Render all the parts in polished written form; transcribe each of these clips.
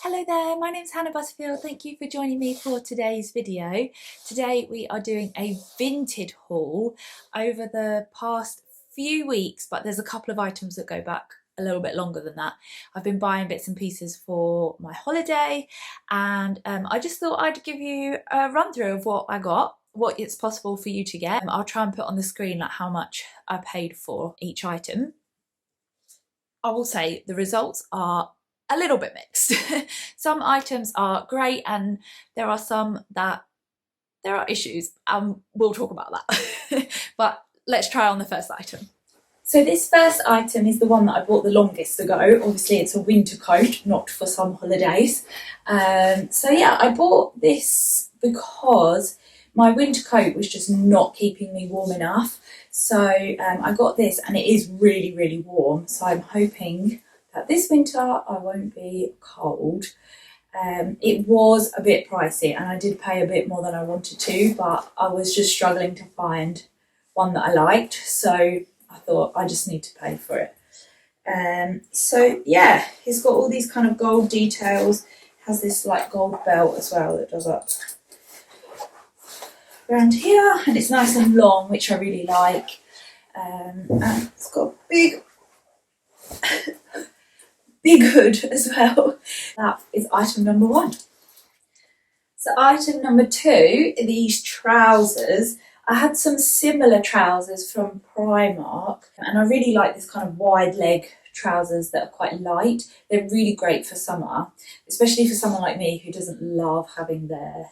Hello there, my name's Hannah Butterfield. Thank you for joining me for today's video. Today we are doing a Vinted haul over the past few weeks, but there's a couple of items that go back a little bit longer than that. I've been buying bits and pieces for my holiday, and I just thought I'd give you a run through of what I got, what it's possible for you to get. I'll try and put on the screen like how much I paid for each item. I will say the results are a little bit mixed. Some items are great and there are some that there are issues, and we'll talk about that. But let's try on the first item. So this first item is the one that I bought the longest ago. Obviously it's a winter coat, not for some holidays. So yeah, I bought this because my winter coat was just not keeping me warm enough. So I got this and it is really, really warm. So I'm hoping that this winter I won't be cold. It was a bit pricey and I did pay a bit more than I wanted to, but I was just struggling to find one that I liked. So I thought I just need to pay for it. So yeah, it's got all these kind of gold details. It has this like gold belt as well that does up around here, and it's nice and long, which I really like. And it's got a big hood as well. That is item number one. So item number two are these trousers. I had some similar trousers from Primark, and I really like this kind of wide leg trousers that are quite light. They're really great for summer, especially for someone like me who doesn't love having their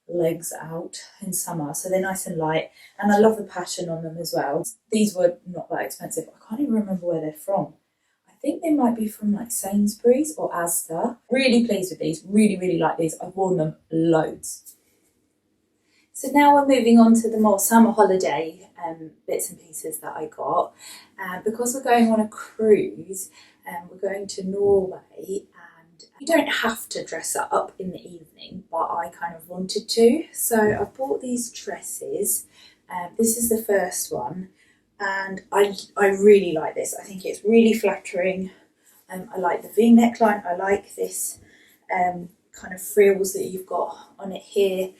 legs out in summer. So they're nice and light, and I love the pattern on them as well. These were not that expensive. I can't even remember where they're from. I think they might be from like Sainsbury's or Asda. Really pleased with these, really like these. I've worn them loads. So now we're moving on to the more summer holiday bits and pieces that I got. Because we're going on a cruise, we're going to Norway, and you don't have to dress up in the evening, but I kind of wanted to. So I bought these dresses. This is the first one, and I really like this. I think it's really flattering. I like the V neckline. I like this kind of frills that you've got on it here.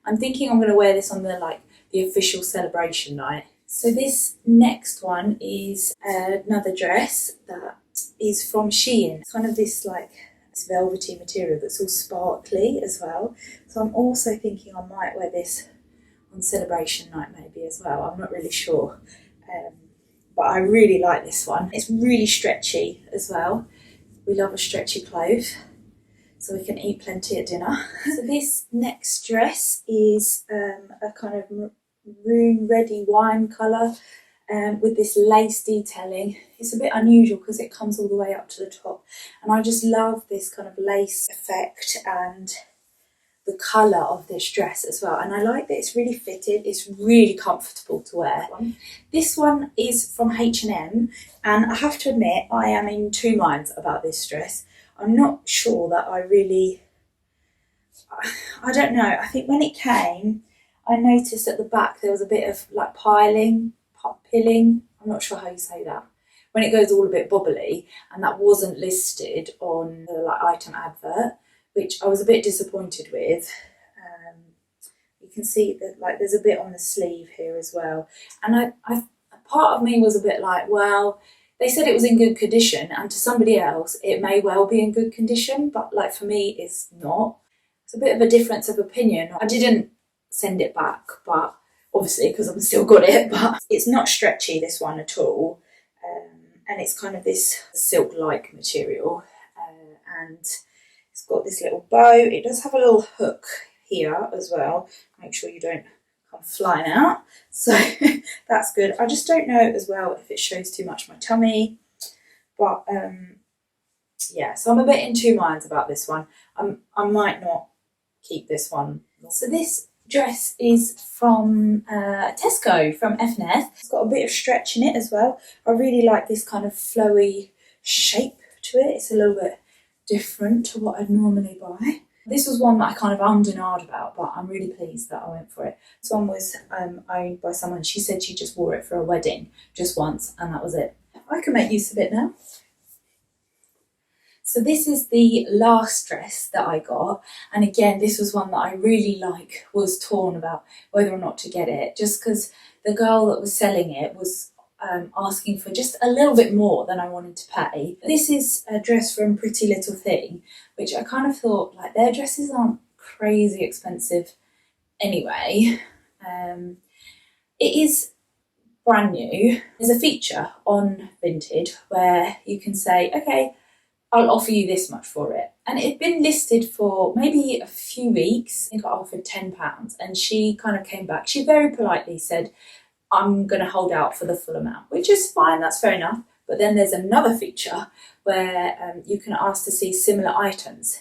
I'm thinking I'm going to wear this on the official celebration night. So this next one is another dress that is from Shein. It's kind of this like velvety material that's all sparkly as well. So I'm also thinking I might wear this on celebration night maybe as well. I'm not really sure. But I really like this one. It's really stretchy as well. We love a stretchy clothes, so we can eat plenty at dinner. So this next dress is a kind of maroon reddy wine colour with this lace detailing. It's a bit unusual because it comes all the way up to the top, and I just love this kind of lace effect and the colour of this dress as well. And I like that it's really fitted, it's really comfortable to wear. This one is from H&M, and I have to admit I am in two minds about this dress. I'm not sure that I don't know. I think when it came, I noticed at the back there was a bit of like pilling. I'm not sure how you say that. When it goes all a bit bobbly, and that wasn't listed on the like item advert, which I was a bit disappointed with. You can see that like there's a bit on the sleeve here as well. And I part of me was a bit like, well, they said it was in good condition, and to somebody else it may well be in good condition, but like for me it's not. It's a bit of a difference of opinion. I didn't send it back, but obviously because I've still got it, but it's not stretchy, this one at all. And it's kind of this silk-like material, and it's got this little bow. It does have a little hook here as well. Make sure you don't come flying out. So that's good. I just don't know as well if it shows too much my tummy. But yeah, so I'm a bit in two minds about this one. I might not keep this one. So this dress is from Tesco, from F&F. It's got a bit of stretch in it as well. I really like this kind of flowy shape to it. It's a little bit different to what I'd normally buy. This was one that I kind of ummed and ahed about, but I'm really pleased that I went for it. This one was owned by someone. She said she just wore it for a wedding just once, and that was it. I can make use of it now. So this is the last dress that I got, and again this was one that I really was torn about whether or not to get it, just because the girl that was selling it was asking for just a little bit more than I wanted to pay. This is a dress from Pretty Little Thing, which I kind of thought, like, their dresses aren't crazy expensive anyway. It is brand new. There's a feature on Vinted where you can say, okay, I'll offer you this much for it. And it had been listed for maybe a few weeks. I think I offered £10, and she kind of came back. She very politely said, I'm going to hold out for the full amount, which is fine, that's fair enough. But then there's another feature where you can ask to see similar items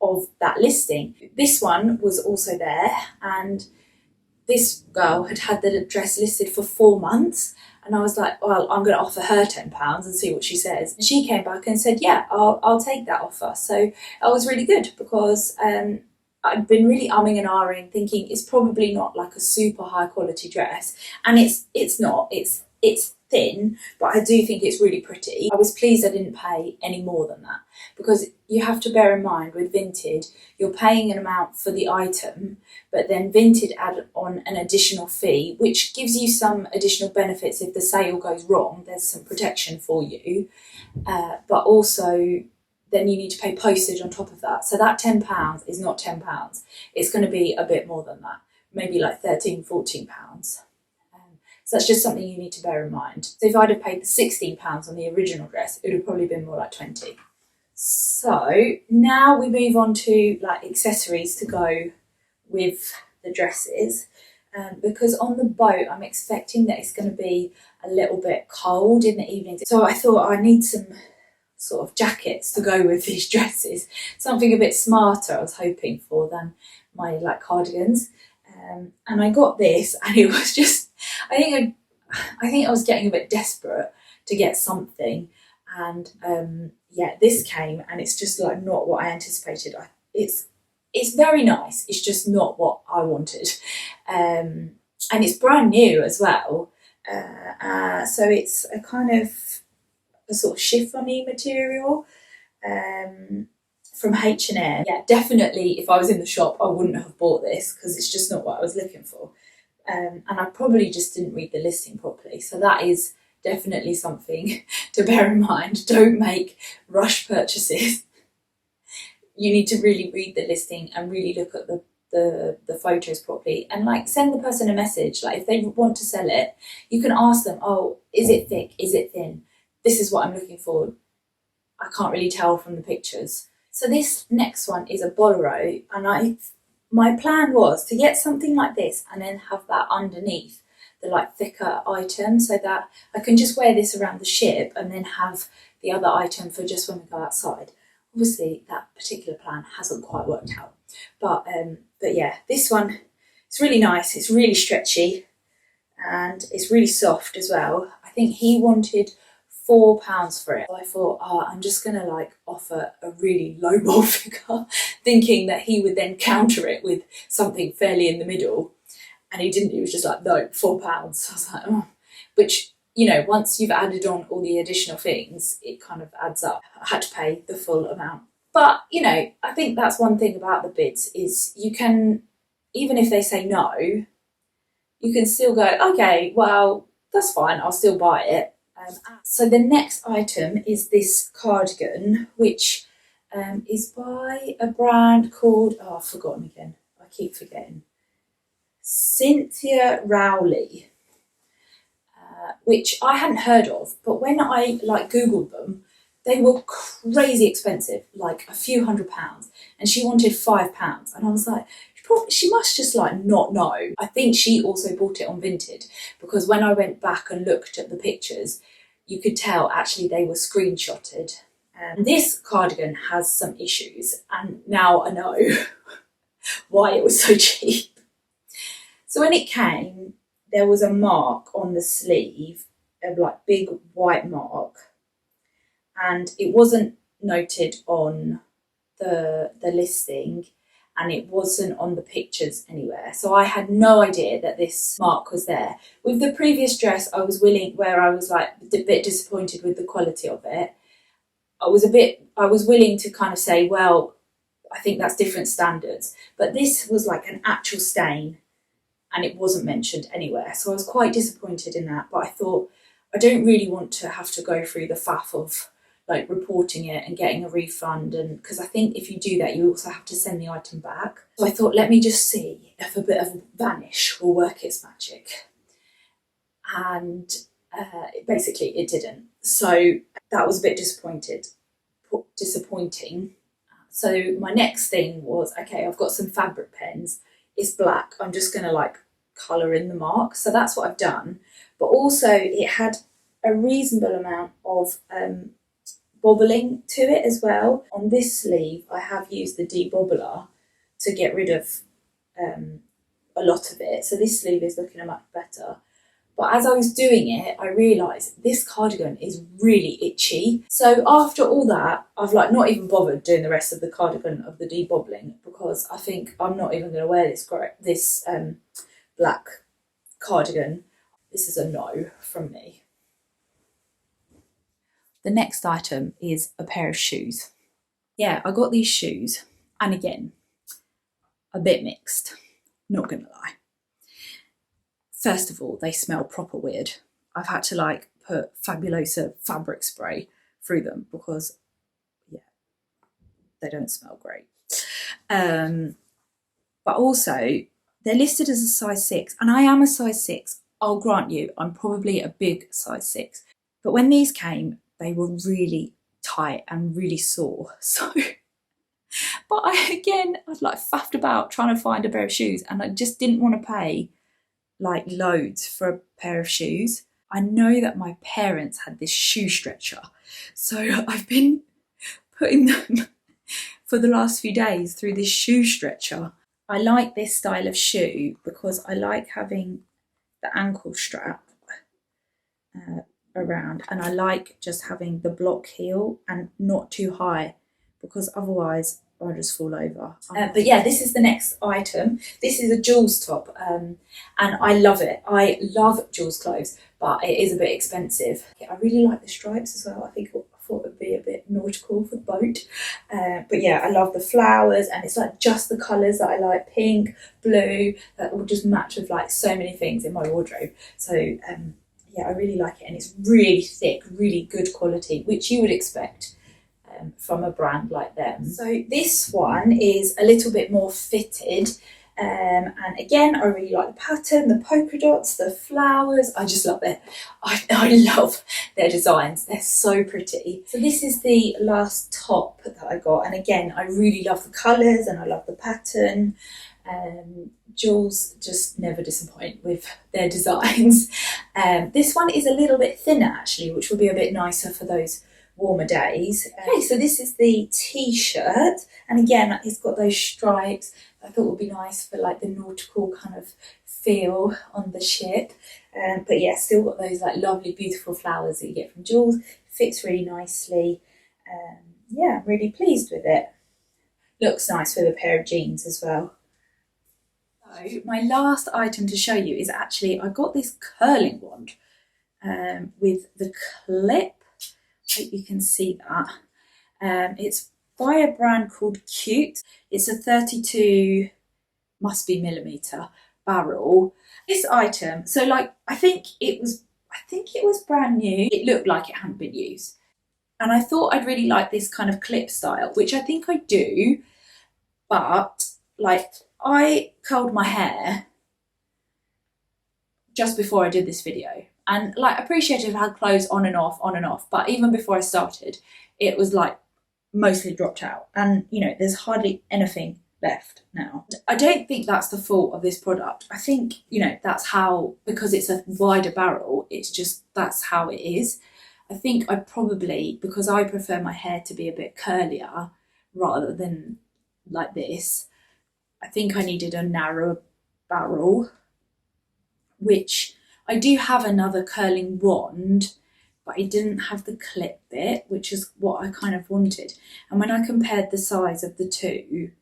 of that listing. This one was also there, and this girl had the dress listed for 4 months. And I was like, well, I'm going to offer her £10 and see what she says. And she came back and said, yeah, I'll take that offer. So that was really good, because I'd been really umming and ahhing, thinking it's probably not like a super high quality dress. And it's not, it's thin, but I do think it's really pretty. I was pleased I didn't pay any more than that, because you have to bear in mind with Vinted, you're paying an amount for the item, but then Vinted add on an additional fee, which gives you some additional benefits. If the sale goes wrong, there's some protection for you, but also then you need to pay postage on top of that. So that £10 is not £10. It's going to be a bit more than that, maybe like £13, £14. So that's just something you need to bear in mind. So if I'd have paid the £16 on the original dress, it would have probably been more like 20. So now we move on to like accessories to go with the dresses, because on the boat I'm expecting that it's going to be a little bit cold in the evenings. So I thought I need some sort of jackets to go with these dresses, something a bit smarter I was hoping for than my like cardigans. And I got this, and it was just, I think I was getting a bit desperate to get something, and yeah, this came, and it's just like not what I anticipated. It's very nice. It's just not what I wanted, and it's brand new as well. So it's a kind of a sort of chiffony material. From H&M. Yeah, definitely if I was in the shop I wouldn't have bought this, because it's just not what I was looking for, and I probably just didn't read the listing properly. So that is definitely something to bear in mind. Don't make rush purchases. You need to really read the listing and really look at the photos properly, and like send the person a message. Like if they want to sell it, you can ask them, oh, is it thick, is it thin, this is what I'm looking for, I can't really tell from the pictures. So this next one is a bolero, and my plan was to get something like this and then have that underneath the like thicker item, so that I can just wear this around the ship and then have the other item for just when we go outside. Obviously that particular plan hasn't quite worked out, but yeah, this one, it's really nice, it's really stretchy, and it's really soft as well. I think he wanted £4 for it. So I thought, oh, I'm just going to like offer a really lowball figure, thinking that he would then counter it with something fairly in the middle. And he didn't, he was just like, no, £4. So I was like, oh, which, you know, once you've added on all the additional things, it kind of adds up. I had to pay the full amount. But, you know, I think that's one thing about the bids is you can, even if they say no, you can still go, okay, well, that's fine, I'll still buy it. So the next item is this cardigan, which is by a brand called, oh, I've forgotten again, I keep forgetting, Cynthia Rowley, which I hadn't heard of, but when I like Googled them, they were crazy expensive, like a few £100s, and she wanted £5, and I was like, she must just like not know. I think she also bought it on Vinted, because when I went back and looked at the pictures, you could tell actually they were screenshotted. This cardigan has some issues, and now I know why it was so cheap. So when it came, there was a mark on the sleeve, a like big white mark, and it wasn't noted on the listing, and it wasn't on the pictures anywhere. So I had no idea that this mark was there. With the previous dress, I was like a bit disappointed with the quality of it. I was willing to kind of say, well, I think that's different standards. But this was like an actual stain and it wasn't mentioned anywhere. So I was quite disappointed in that. But I thought, I don't really want to have to go through the faff of like reporting it and getting a refund. And because I think if you do that, you also have to send the item back. So I thought, let me just see if a bit of vanish will work its magic. And basically it didn't. So that was a bit disappointing. So my next thing was, okay, I've got some fabric pens. It's black. I'm just going to like colour in the mark. So that's what I've done. But also it had a reasonable amount of bobbling to it as well. On this sleeve, I have used the debobbler to get rid of a lot of it. So this sleeve is looking much better. But as I was doing it, I realised this cardigan is really itchy. So after all that, I've like not even bothered doing the rest of the cardigan of the debobbling because I think I'm not even going to wear this black cardigan. This is a no from me. The next item is a pair of shoes. Yeah, I got these shoes, and again, a bit mixed, not going to lie. First of all, they smell proper weird. I've had to like put Fabulosa fabric spray through them because, yeah, they don't smell great. But also, they're listed as a size 6, and I am a size 6. I'll grant you, I'm probably a big size 6. But when these came, they were really tight and really sore. So, but I'd like faffed about trying to find a pair of shoes, and I just didn't want to pay like loads for a pair of shoes. I know that my parents had this shoe stretcher, so I've been putting them for the last few days through this shoe stretcher. I like this style of shoe because I like having the ankle strap around, and I like just having the block heel and not too high because otherwise I'll just fall over. But yeah, this is the next item. This is a Jules top, and I love it. I love Jules clothes, but it is a bit expensive. I really like the stripes as well. I thought it would be a bit nautical for the boat. But yeah, I love the flowers, and it's like just the colours that I like, pink, blue, that will just match with like so many things in my wardrobe. So yeah, I really like it, and it's really thick, really good quality, which you would expect from a brand like them. So this one is a little bit more fitted, and again, I really like the pattern, the polka dots, the flowers. I just love it. I love their designs. They're so pretty. So this is the last top that I got, and again, I really love the colours and I love the pattern. Jules just never disappoint with their designs. This one is a little bit thinner actually, which will be a bit nicer for those warmer days. Okay, so this is the t-shirt, and again it's got those stripes. I thought would be nice for like the nautical kind of feel on the ship. But yeah, still got those like lovely beautiful flowers that you get from Jules. Fits really nicely. Yeah, I'm really pleased with it. Looks nice with a pair of jeans as well. So my last item to show you is actually, I got this curling wand with the clip. Hope you can see that. It's by a brand called Cute. It's a 32 must be millimeter barrel. This item, so like I think it was brand new. It looked like it hadn't been used, and I thought I'd really like this kind of clip style, which I think I do. But like I curled my hair just before I did this video. And like, appreciated I've had clothes on and off, but even before I started, it was like mostly dropped out. And you know, there's hardly anything left now. I don't think that's the fault of this product. I think, you know, that's how, because it's a wider barrel, it's just, that's how it is. I think I probably, because I prefer my hair to be a bit curlier rather than like this, I think I needed a narrower barrel, which I do have another curling wand, but I didn't have the clip bit, which is what I kind of wanted. And when I compared the size of the two,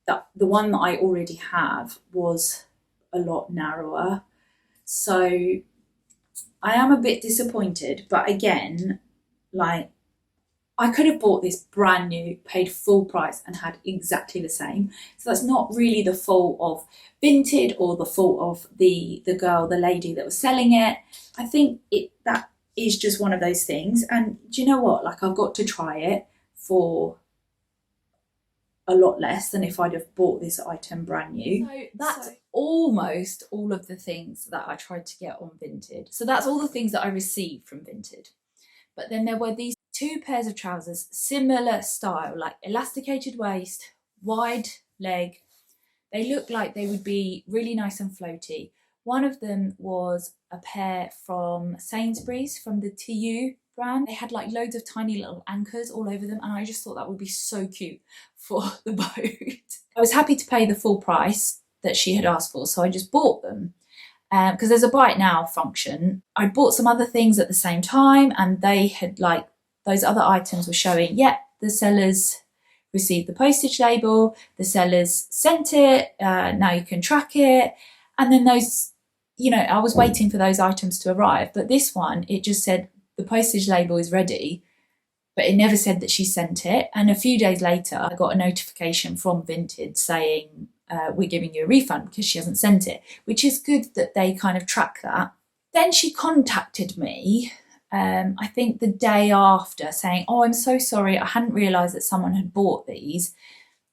the one that I already have was a lot narrower. So I am a bit disappointed, but again, like I could have bought this brand new, paid full price and had exactly the same. So that's not really the fault of Vinted or the fault of the girl, the lady that was selling it. I think that is just one of those things. And do you know what? Like, I've got to try it for a lot less than if I'd have bought this item brand new. So that's almost all of the things that I tried to get on Vinted. So that's all the things that I received from Vinted. But then there were these 2 pairs of trousers, similar style, like elasticated waist, wide leg. They looked like they would be really nice and floaty. One of them was a pair from Sainsbury's, from the TU brand. They had like loads of tiny little anchors all over them, and I just thought that would be so cute for the boat. I was happy to pay the full price that she had asked for, so I just bought them. Because there's a buy it now function. I bought some other things at the same time, and they had, like, those other items were showing, the sellers received the postage label, the sellers sent it, now you can track it. And then those, I was waiting for those items to arrive, but this one, it just said the postage label is ready, but it never said that she sent it. And a few days later, I got a notification from Vinted saying, we're giving you a refund because she hasn't sent it, which is good that they kind of track that. Then she contacted me, I think the day after, saying, I'm so sorry, I hadn't realised that someone had bought these.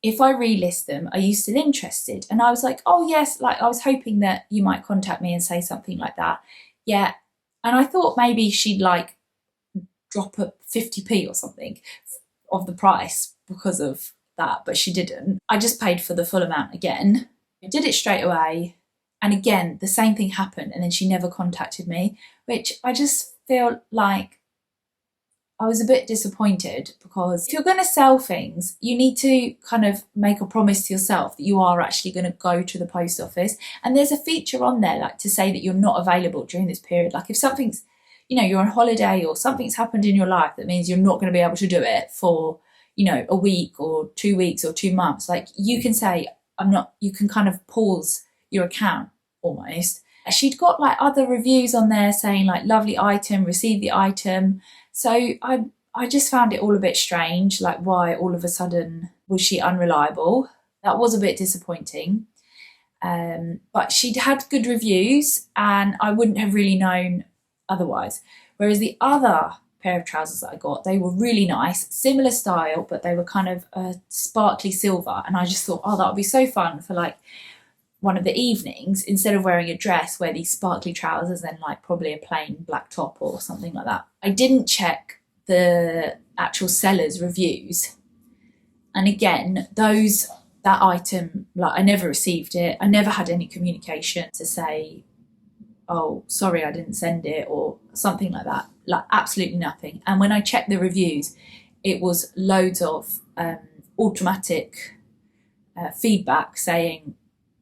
If I relist them, are you still interested? And I was like, oh yes, like I was hoping that you might contact me and say something like that. Yeah. And I thought maybe she'd like drop a 50p or something of the price because of that, but she didn't. I just paid for the full amount again. I did it straight away, and again the same thing happened, and then she never contacted me, which I just feel like I was a bit disappointed, because if you're going to sell things, you need to kind of make a promise to yourself that you are actually going to go to the post office. And there's a feature on there like to say that you're not available during this period. Like if something's, you're on holiday or something's happened in your life that means you're not going to be able to do it for, a week or 2 weeks or 2 months, like you can say, you can kind of pause your account almost. She'd got like other reviews on there saying like lovely item, received the item. So I just found it all a bit strange, like why all of a sudden was she unreliable? That was a bit disappointing. But she'd had good reviews and I wouldn't have really known otherwise. Whereas the other pair of trousers that I got, they were really nice, similar style, but they were kind of a sparkly silver. And I just thought, that would be so fun for like one of the evenings, instead of wearing a dress, wear these sparkly trousers and like probably a plain black top or something like that. I didn't check the actual seller's reviews. And again, that item, like I never received it. I never had any communication to say, oh, sorry, I didn't send it or something like that. Like absolutely nothing. And when I checked the reviews, it was loads of automatic feedback saying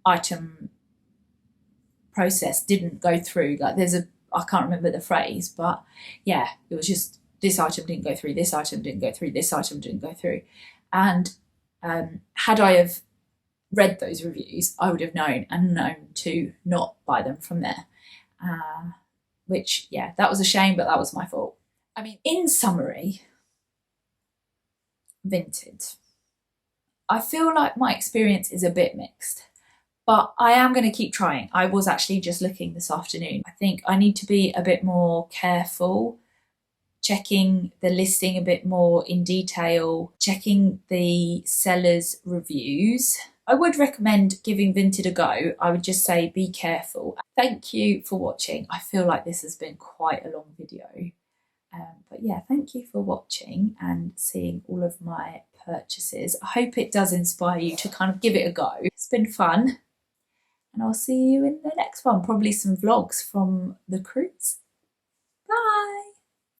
item process didn't go through. Like I can't remember the phrase, but yeah, it was just this item didn't go through, this item didn't go through, this item didn't go through. And had I have read those reviews, I would have known to not buy them from there. Which, yeah, that was a shame, but that was my fault. I mean, in summary, Vinted. I feel like my experience is a bit mixed, but I am going to keep trying. I was actually just looking this afternoon. I think I need to be a bit more careful, checking the listing a bit more in detail, checking the seller's reviews. I would recommend giving Vinted a go. I would just say be careful. Thank you for watching. I feel like this has been quite a long video. But yeah, thank you for watching and seeing all of my purchases. I hope it does inspire you to kind of give it a go. It's been fun. And I'll see you in the next one. Probably some vlogs from the cruise. Bye.